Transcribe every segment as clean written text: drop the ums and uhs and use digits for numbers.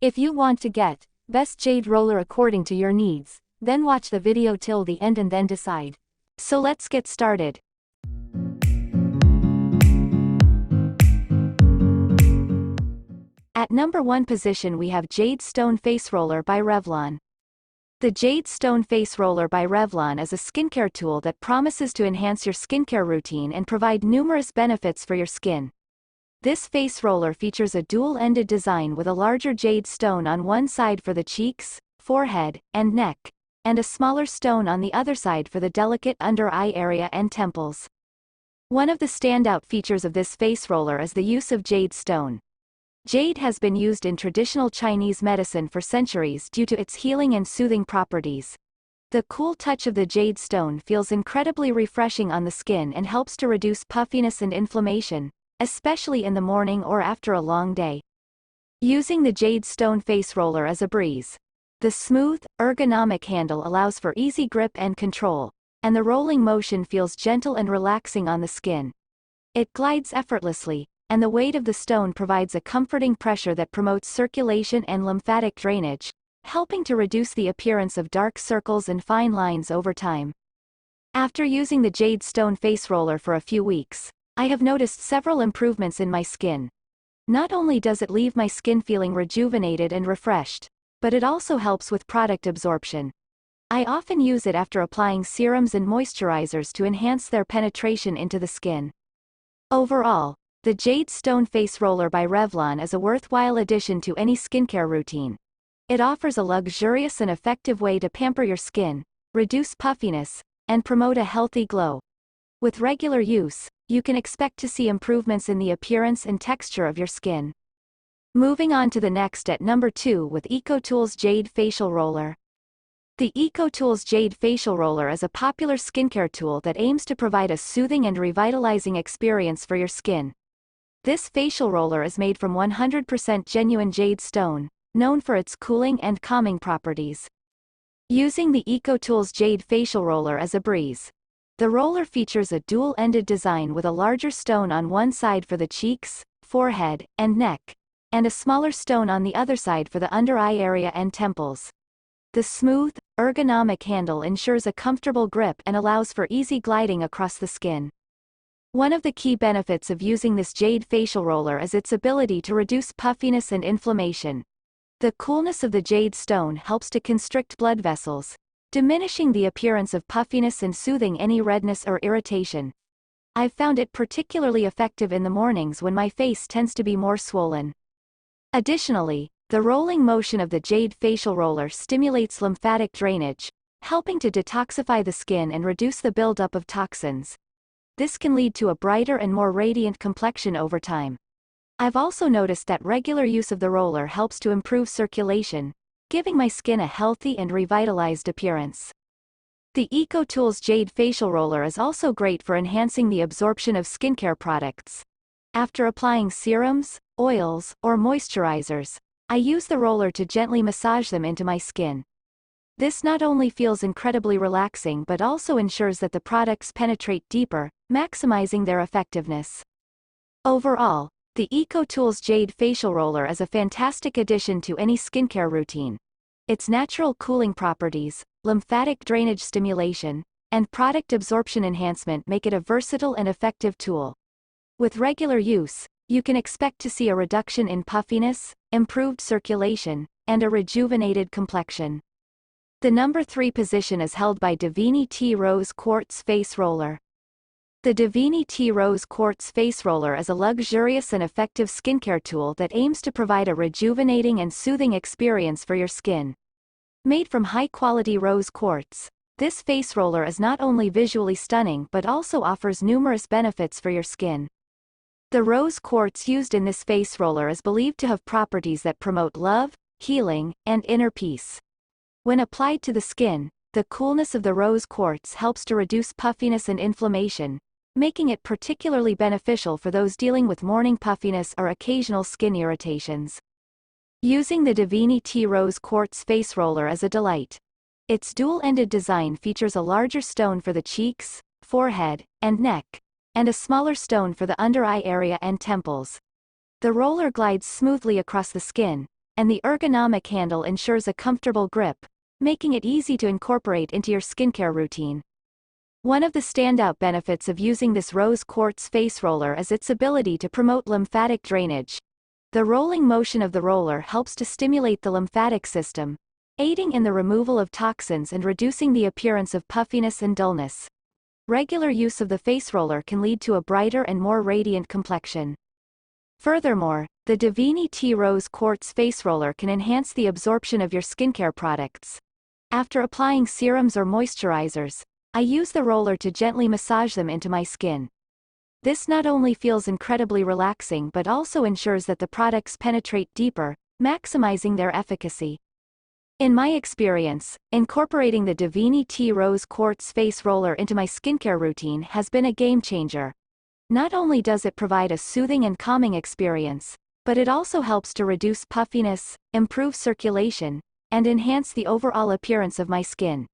If you want to get best jade roller according to your needs, then watch the video till the end and then decide. So let's get started. At number 1 position we have Jade Stone Face Roller by Revlon. The Jade Stone Face Roller by Revlon is a skincare tool that promises to enhance your skincare routine and provide numerous benefits for your skin. This face roller features a dual-ended design with a larger jade stone on one side for the cheeks, forehead, and neck, and a smaller stone on the other side for the delicate under-eye area and temples. One of the standout features of this face roller is the use of jade stone. Jade has been used in traditional Chinese medicine for centuries due to its healing and soothing properties. The cool touch of the jade stone feels incredibly refreshing on the skin and helps to reduce puffiness and inflammation, especially in the morning or after a long day. Using the jade stone face roller as a breeze. The smooth, ergonomic handle allows for easy grip and control, and the rolling motion feels gentle and relaxing on the skin. It glides effortlessly, and the weight of the stone provides a comforting pressure that promotes circulation and lymphatic drainage, helping to reduce the appearance of dark circles and fine lines over time. After using the jade stone face roller for a few weeks, I have noticed several improvements in my skin. Not only does it leave my skin feeling rejuvenated and refreshed, but it also helps with product absorption. I often use it after applying serums and moisturizers to enhance their penetration into the skin. Overall, the Jade Stone Face Roller by Revlon is a worthwhile addition to any skincare routine. It offers a luxurious and effective way to pamper your skin, reduce puffiness, and promote a healthy glow. With regular use, you can expect to see improvements in the appearance and texture of your skin. Moving on to the next at number 2 with EcoTools Jade Facial Roller. The EcoTools Jade Facial Roller is a popular skincare tool that aims to provide a soothing and revitalizing experience for your skin. This facial roller is made from 100% genuine jade stone, known for its cooling and calming properties. Using the EcoTools Jade Facial Roller as a breeze. The roller features a dual-ended design with a larger stone on one side for the cheeks, forehead, and neck, and a smaller stone on the other side for the under-eye area and temples. The smooth, ergonomic handle ensures a comfortable grip and allows for easy gliding across the skin. One of the key benefits of using this jade facial roller is its ability to reduce puffiness and inflammation. The coolness of the jade stone helps to constrict blood vessels, diminishing the appearance of puffiness and soothing any redness or irritation. I've found it particularly effective in the mornings when my face tends to be more swollen. Additionally, the rolling motion of the jade facial roller stimulates lymphatic drainage, helping to detoxify the skin and reduce the buildup of toxins. This can lead to a brighter and more radiant complexion over time. I've also noticed that regular use of the roller helps to improve circulation, giving my skin a healthy and revitalized appearance. The EcoTools Jade Facial Roller is also great for enhancing the absorption of skincare products. After applying serums, oils, or moisturizers, I use the roller to gently massage them into my skin. This not only feels incredibly relaxing but also ensures that the products penetrate deeper, maximizing their effectiveness. Overall, the EcoTools Jade Facial Roller is a fantastic addition to any skincare routine. Its natural cooling properties, lymphatic drainage stimulation, and product absorption enhancement make it a versatile and effective tool. With regular use, you can expect to see a reduction in puffiness, improved circulation, and a rejuvenated complexion. The number 3 position is held by DiviniTi Rose Quartz Face Roller. The DiviniTi Rose Quartz Face Roller is a luxurious and effective skincare tool that aims to provide a rejuvenating and soothing experience for your skin. Made from high-quality rose quartz, this face roller is not only visually stunning but also offers numerous benefits for your skin. The rose quartz used in this face roller is believed to have properties that promote love, healing, and inner peace. When applied to the skin, the coolness of the rose quartz helps to reduce puffiness and inflammation, making it particularly beneficial for those dealing with morning puffiness or occasional skin irritations. Using the DiviniTi Rose Quartz Face Roller is a delight. Its dual-ended design features a larger stone for the cheeks, forehead, and neck, and a smaller stone for the under-eye area and temples. The roller glides smoothly across the skin, and the ergonomic handle ensures a comfortable grip, making it easy to incorporate into your skincare routine. One of the standout benefits of using this rose quartz face roller is its ability to promote lymphatic drainage. The rolling motion of the roller helps to stimulate the lymphatic system, aiding in the removal of toxins and reducing the appearance of puffiness and dullness. Regular use of the face roller can lead to a brighter and more radiant complexion. Furthermore, the DiviniTi Rose Quartz Face Roller can enhance the absorption of your skincare products. After applying serums or moisturizers, I use the roller to gently massage them into my skin. This not only feels incredibly relaxing but also ensures that the products penetrate deeper, maximizing their efficacy. In my experience, incorporating the DiviniTi Rose Quartz Face Roller into my skincare routine has been a game changer. Not only does it provide a soothing and calming experience, but it also helps to reduce puffiness, improve circulation, and enhance the overall appearance of my skin.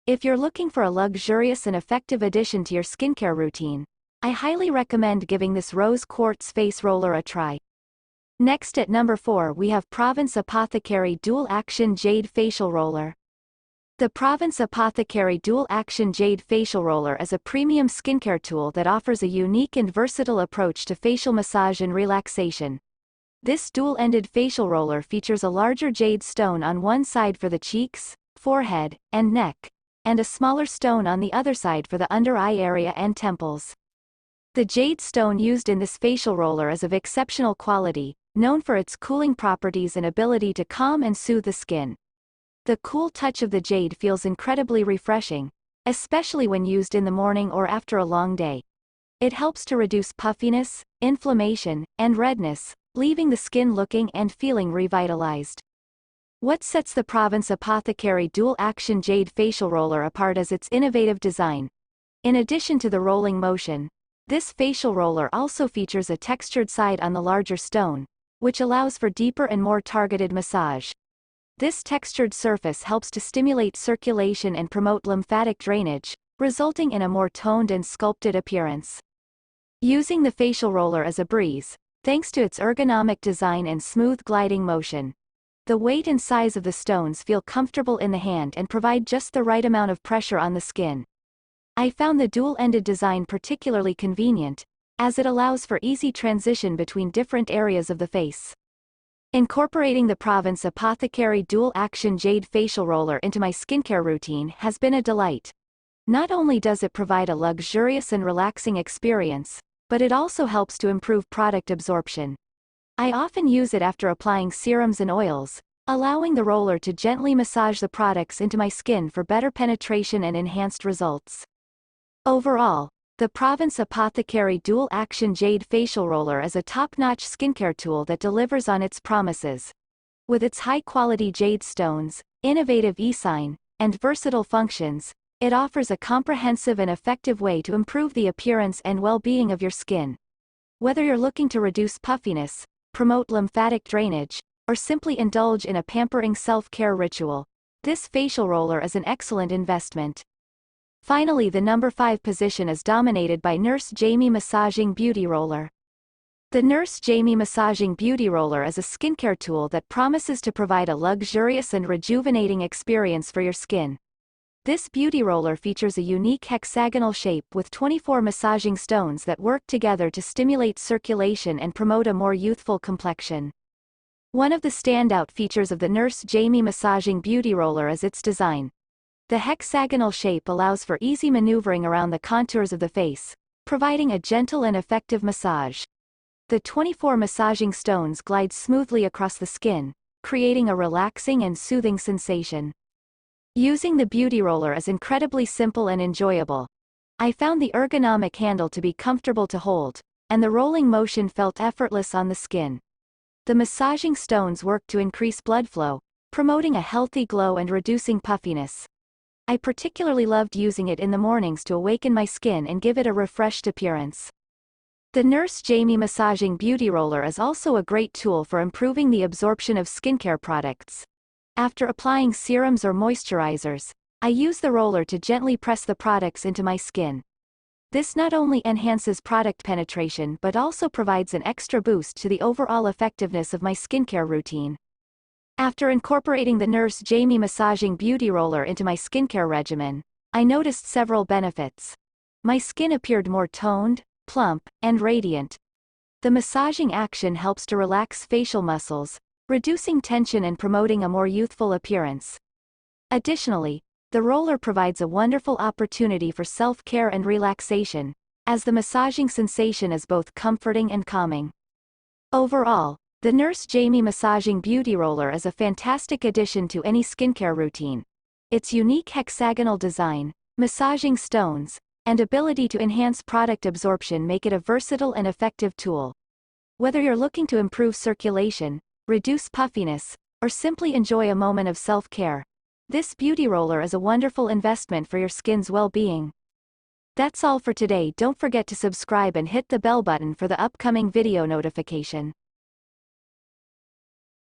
If you're looking for a luxurious and effective addition to your skincare routine, I highly recommend giving this Rose Quartz Face Roller a try. Next at number 4 we have Provence Apothecary Dual Action Jade Facial Roller. The Provence Apothecary Dual Action Jade Facial Roller is a premium skincare tool that offers a unique and versatile approach to facial massage and relaxation. This dual-ended facial roller features a larger jade stone on one side for the cheeks, forehead, and neck, and a smaller stone on the other side for the under-eye area and temples. The jade stone used in this facial roller is of exceptional quality, known for its cooling properties and ability to calm and soothe the skin. The cool touch of the jade feels incredibly refreshing, especially when used in the morning or after a long day. It helps to reduce puffiness, inflammation, and redness, leaving the skin looking and feeling revitalized. What sets the Provence Apothecary Dual Action Jade Facial Roller apart is its innovative design. In addition to the rolling motion, this facial roller also features a textured side on the larger stone, which allows for deeper and more targeted massage. This textured surface helps to stimulate circulation and promote lymphatic drainage, resulting in a more toned and sculpted appearance. Using the facial roller as a breeze, thanks to its ergonomic design and smooth gliding motion. The weight and size of the stones feel comfortable in the hand and provide just the right amount of pressure on the skin. I found the dual-ended design particularly convenient, as it allows for easy transition between different areas of the face. Incorporating the Provence Apothecary Dual Action Jade Facial Roller into my skincare routine has been a delight. Not only does it provide a luxurious and relaxing experience, but it also helps to improve product absorption. I often use it after applying serums and oils, allowing the roller to gently massage the products into my skin for better penetration and enhanced results. Overall, the Provence Apothecary Dual Action Jade Facial Roller is a top-notch skincare tool that delivers on its promises. With its high-quality jade stones, innovative e-sign, and versatile functions, it offers a comprehensive and effective way to improve the appearance and well-being of your skin. Whether you're looking to reduce puffiness, promote lymphatic drainage, or simply indulge in a pampering self-care ritual, this facial roller is an excellent investment. Finally, the number 5 position is dominated by Nurse Jamie Massaging Beauty Roller. The Nurse Jamie Massaging Beauty Roller is a skincare tool that promises to provide a luxurious and rejuvenating experience for your skin. This beauty roller features a unique hexagonal shape with 24 massaging stones that work together to stimulate circulation and promote a more youthful complexion. One of the standout features of the Nurse Jamie Massaging Beauty Roller is its design. The hexagonal shape allows for easy maneuvering around the contours of the face, providing a gentle and effective massage. The 24 massaging stones glide smoothly across the skin, creating a relaxing and soothing sensation. Using the beauty roller is incredibly simple and enjoyable. I found the ergonomic handle to be comfortable to hold, and the rolling motion felt effortless on the skin. The massaging stones work to increase blood flow, promoting a healthy glow and reducing puffiness. I particularly loved using it in the mornings to awaken my skin and give it a refreshed appearance. The Nurse Jamie Massaging Beauty Roller is also a great tool for improving the absorption of skincare products. After applying serums or moisturizers, I use the roller to gently press the products into my skin. This not only enhances product penetration but also provides an extra boost to the overall effectiveness of my skincare routine. After incorporating the Nurse Jamie Massaging Beauty Roller into my skincare regimen, I noticed several benefits. My skin appeared more toned, plump, and radiant. The massaging action helps to relax facial muscles, reducing tension and promoting a more youthful appearance. Additionally, the roller provides a wonderful opportunity for self-care and relaxation, as the massaging sensation is both comforting and calming. Overall, the Nurse Jamie Massaging Beauty Roller is a fantastic addition to any skincare routine. Its unique hexagonal design, massaging stones, and ability to enhance product absorption make it a versatile and effective tool. Whether you're looking to improve circulation, reduce puffiness, or simply enjoy a moment of self-care, this beauty roller is a wonderful investment for your skin's well-being. That's all for today. Don't forget to subscribe and hit the bell button for the upcoming video notification.